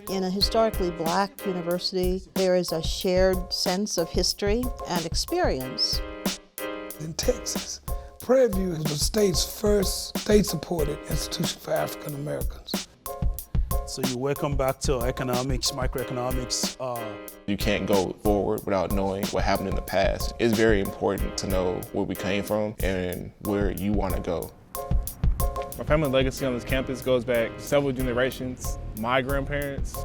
In a historically black university, there is a shared sense of history and experience. In Texas, Prairie is the state's first state-supported institution for African Americans. So you're welcome back to economics, microeconomics. You can't go forward without knowing what happened in the past. It's very important to know where we came from and where you want to go. My family legacy on this campus goes back several generations. My grandparents.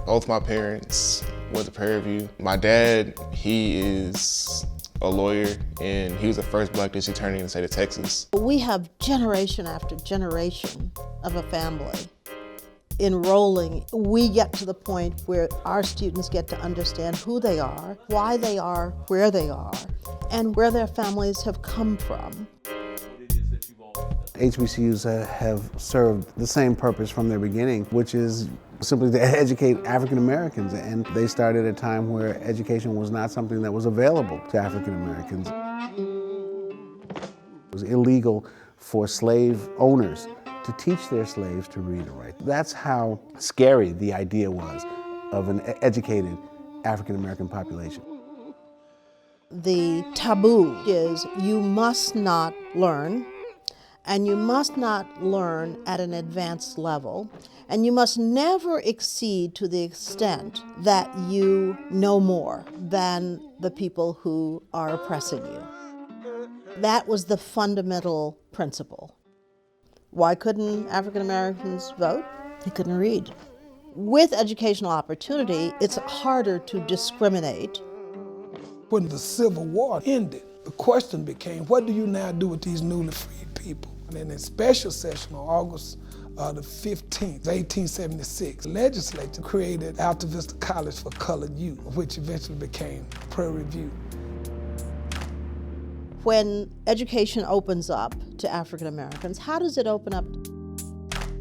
Both my parents went to Prairie. My dad, he is a lawyer, and he was the first black district attorney in the state of Texas. We have generation after generation of a family enrolling. We get to the point where our students get to understand who they are, why they are, where they are, and where their families have come from. HBCUs have served the same purpose from their beginning, which is simply to educate African Americans. And they started at a time where education was not something that was available to African Americans. It was illegal for slave owners to teach their slaves to read and write. That's how scary the idea was of an educated African American population. The taboo is you must not learn, and you must not learn at an advanced level, and you must never exceed to the extent that you know more than the people who are oppressing you. That was the fundamental principle. Why couldn't African Americans vote? They couldn't read. With educational opportunity, it's harder to discriminate. When the Civil War ended, the question became, what do you now do with these newly freed people? And in a special session on August the 15th, 1876, the legislature created Alta Vista College for Colored Youth, which eventually became Prairie View. When education opens up to African Americans, how does it open up?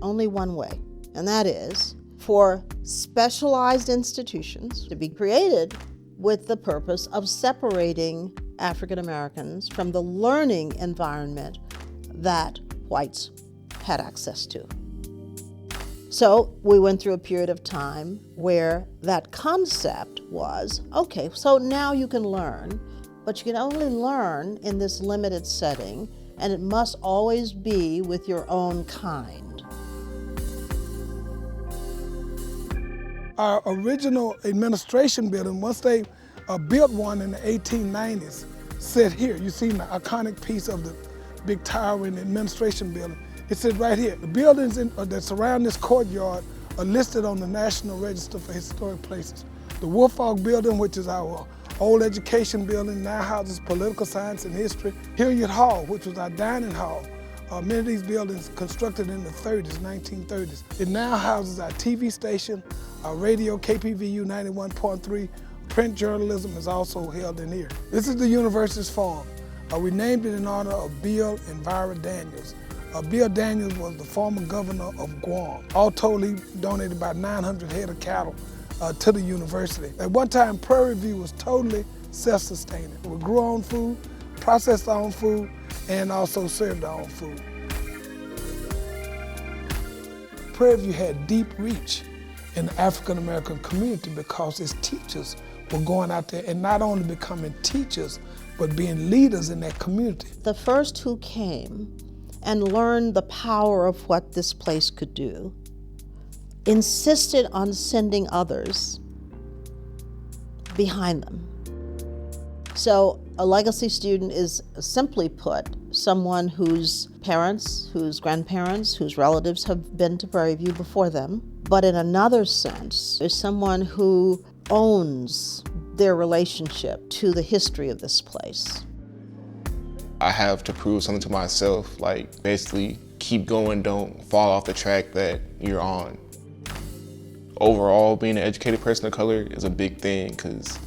Only one way, and that is for specialized institutions to be created with the purpose of separating African Americans from the learning environment that whites had access to. So we went through a period of time where that concept was, okay, so now you can learn, but you can only learn in this limited setting, and it must always be with your own kind. Our original administration building, once they built one in the 1890s, sit here. You see the iconic piece of the big tower in the administration building. It said right here, the buildings that surround this courtyard are listed on the National Register for Historic Places. The Woolfolk Building, which is our old education building, now houses political science and history. Hilliard Hall, which was our dining hall. Many of these buildings constructed in the 30s, 1930s. It now houses our TV station, our radio, KPVU 91.3. Print journalism is also held in here. This is the university's farm. We named it in honor of Bill and Vira Daniels. Bill Daniels was the former governor of Guam. All told, he donated about 900 head of cattle to the university. At one time, Prairie View was totally self-sustaining. We grew our own food, processed our own food, and also served our own food. Prairie View had deep reach in the African American community because its teachers were going out there and not only becoming teachers, but being leaders in that community. The first who came and learned the power of what this place could do insisted on sending others behind them. So a legacy student is, simply put, someone whose parents, whose grandparents, whose relatives have been to Prairie View before them, but in another sense, is someone who owns their relationship to the history of this place. I have to prove something to myself, like basically keep going, don't fall off the track that you're on. Overall, being an educated person of color is a big thing, because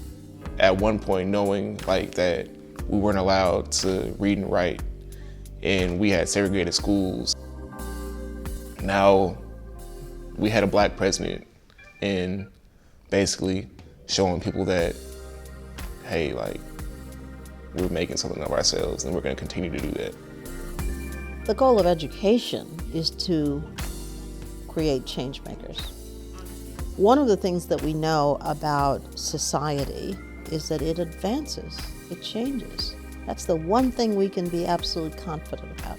at one point knowing like that we weren't allowed to read and write and we had segregated schools. Now we had a black president and basically showing people that, hey, like, we're making something of ourselves and we're going to continue to do that. The goal of education is to create change makers. One of the things that we know about society is that it advances, it changes. That's the one thing we can be absolutely confident about.